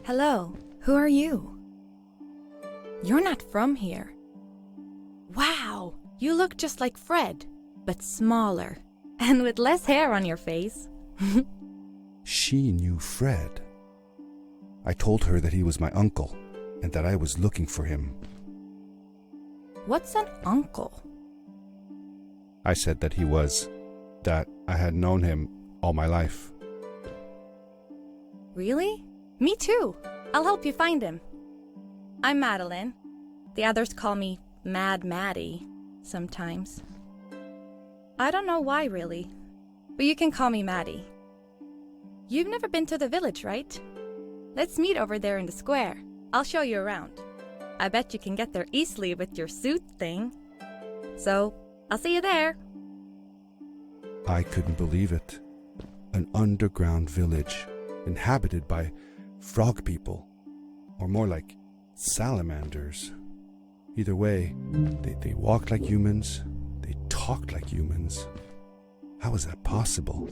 Hello, who are you? You're not from here. Wow, you look just like Fred, but smaller, and with less hair on your face. She knew Fred. I told her that he was my uncle, and that I was looking for him. What's an uncle? I said that he was, that I had known him all my life. Really? Me too. I'll help you find him. I'm Madeline. The others call me Mad Maddy sometimes. I don't know why really, but you can call me Maddy. You've never been to the village, right? Let's meet over there in the square. I'll show you around. I bet you can get there easily with your suit thing. So, I'll see you there. I couldn't believe it. An underground village, inhabited by frog people, or more like salamanders. Either way, they walked like humans, they talked like humans. How is that possible?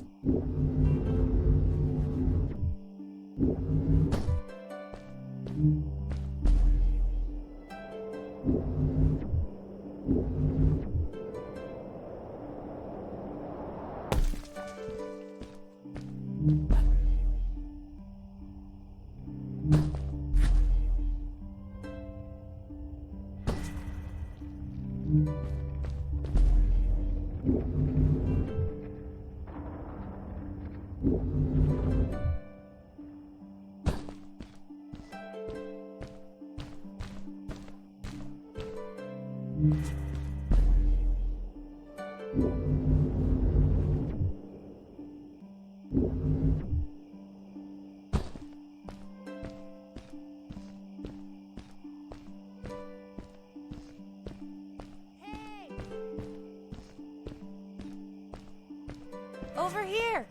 Over here!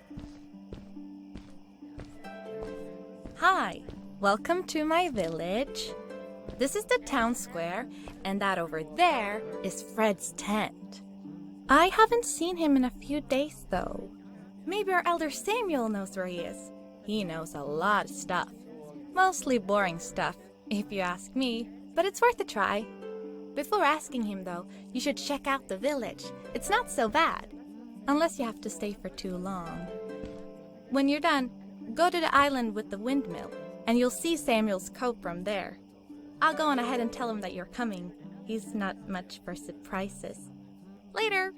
Hi, welcome to my village. This is the town square, and that over there is Fred's tent. I haven't seen him in a few days though. Maybe our elder Samuel knows where he is. He knows a lot of stuff. Mostly boring stuff, if you ask me, but it's worth a try. Before asking him though, you should check out the village. It's not so bad. Unless you have to stay for too long. When you're done, go to the island with the windmill, and you'll see Samuel's coat from there. I'll go on ahead and tell him that you're coming. He's not much for surprises. Later!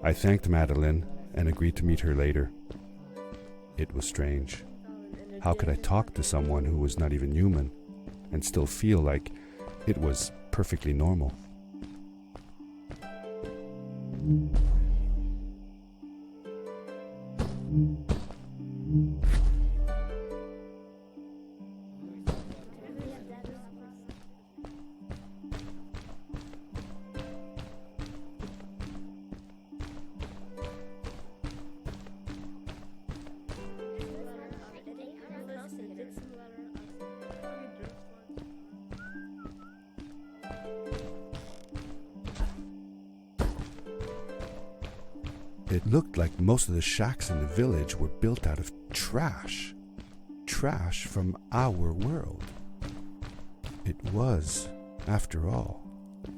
I thanked Madeline and agreed to meet her later. It was strange. How could I talk to someone who was not even human and still feel like it was perfectly normal? It looked like most of the shacks in the village were built out of trash. Trash from our world. It was, after all,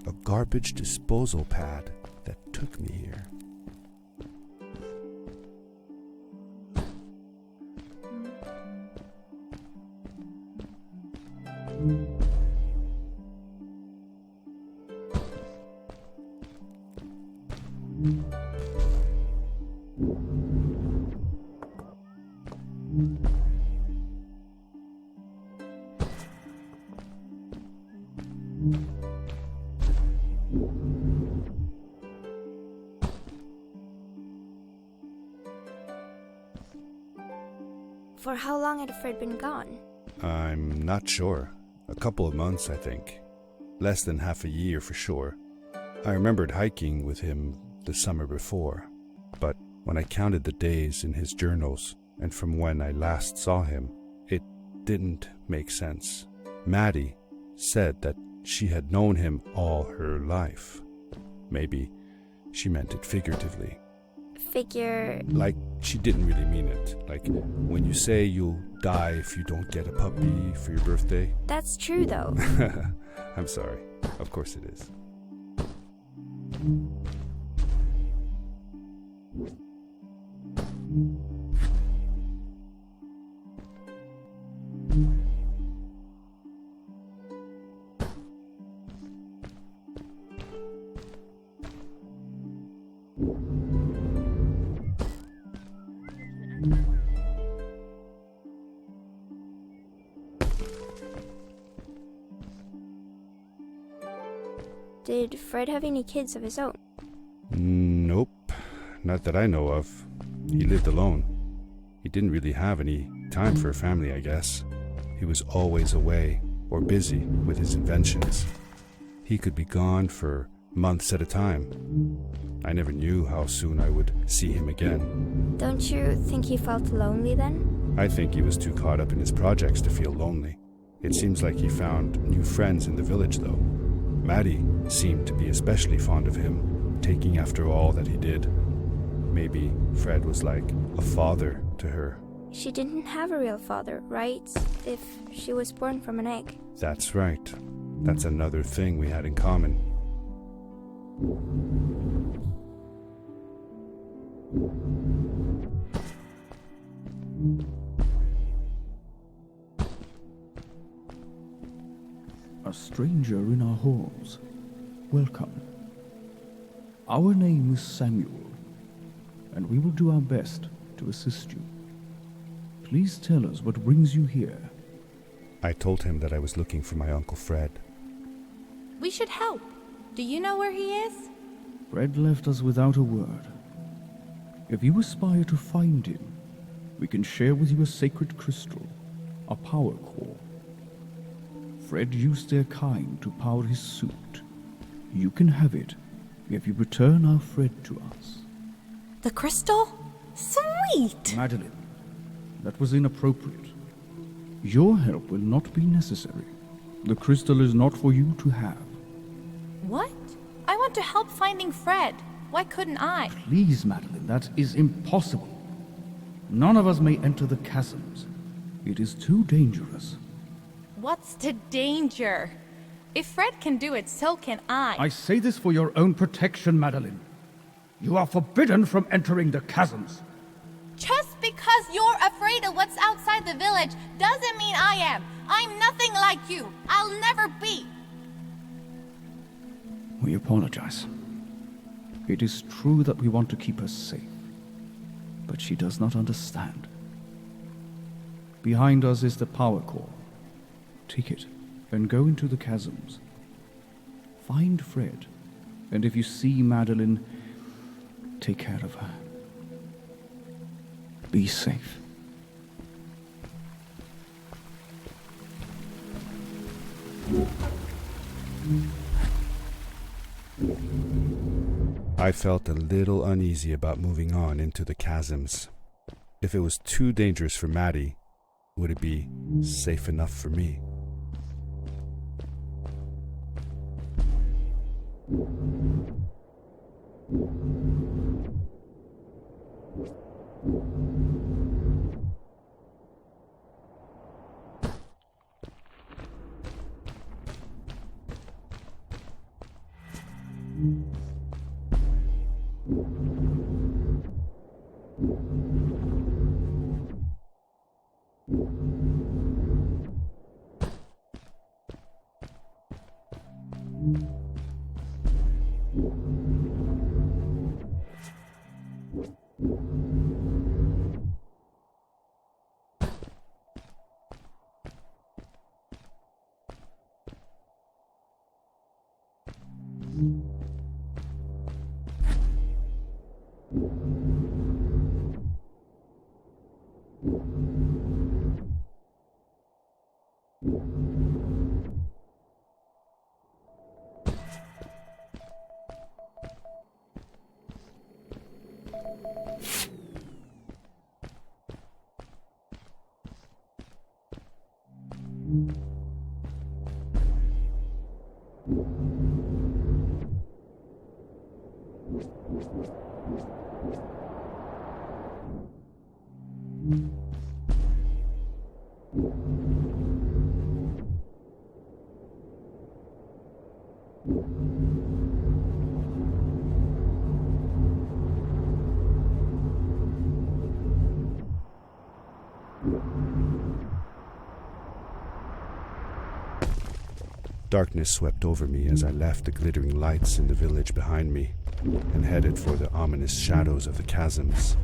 a garbage disposal pad that took me here. For how long had Fred been gone? I'm not sure. A couple of months, I think. Less than half a year for sure. I remembered hiking with him the summer before, but when I counted the days in his journals and from when I last saw him, it didn't make sense. Maddy said that she had known him all her life. Maybe she meant it figuratively. figure... Like, she didn't really mean it. Like, when you say you'll die if you don't get a puppy for your birthday. That's true, though. I'm sorry. Of course it is. Did Fred have any kids of his own? Nope. Not that I know of. He lived alone. He didn't really have any time for a family, I guess. He was always away or busy with his inventions. He could be gone for months at a time. I never knew how soon I would see him again. Don't you think he felt lonely then? I think he was too caught up in his projects to feel lonely. It seems like he found new friends in the village, though. Maddy seemed to be especially fond of him, taking after all that he did. Maybe Fred was like a father to her. She didn't have a real father, right? If she was born from an egg. That's right. That's another thing we had in common. A stranger in our halls. Welcome. Our name is Samuel, and we will do our best to assist you. Please tell us what brings you here. I told him that I was looking for my Uncle Fred. We should help. Do you know where he is? Fred left us without a word. If you aspire to find him, we can share with you a sacred crystal, a power core. Fred used their kind to power his suit. You can have it if you return our Fred to us. The crystal? Sweet! Madeline, that was inappropriate. Your help will not be necessary. The crystal is not for you to have. What? I want to help finding Fred. Why couldn't I? Please, Madeline, that is impossible. None of us may enter the chasms. It is too dangerous. What's the danger? If Fred can do it, so can I. I say this for your own protection, Madeline. You are forbidden from entering the chasms. Just because you're afraid of what's outside the village doesn't mean I am. I'm nothing like you. I'll never be. We apologize. It is true that we want to keep her safe, but she does not understand. Behind us is the power core. Take it and go into the chasms. Find Fred, and if you see Madeline, take care of her. Be safe. I felt a little uneasy about moving on into the chasms. If it was too dangerous for Maddy, would it be safe enough for me? Darkness swept over me as I left the glittering lights in the village behind me and headed for the ominous shadows of the chasms.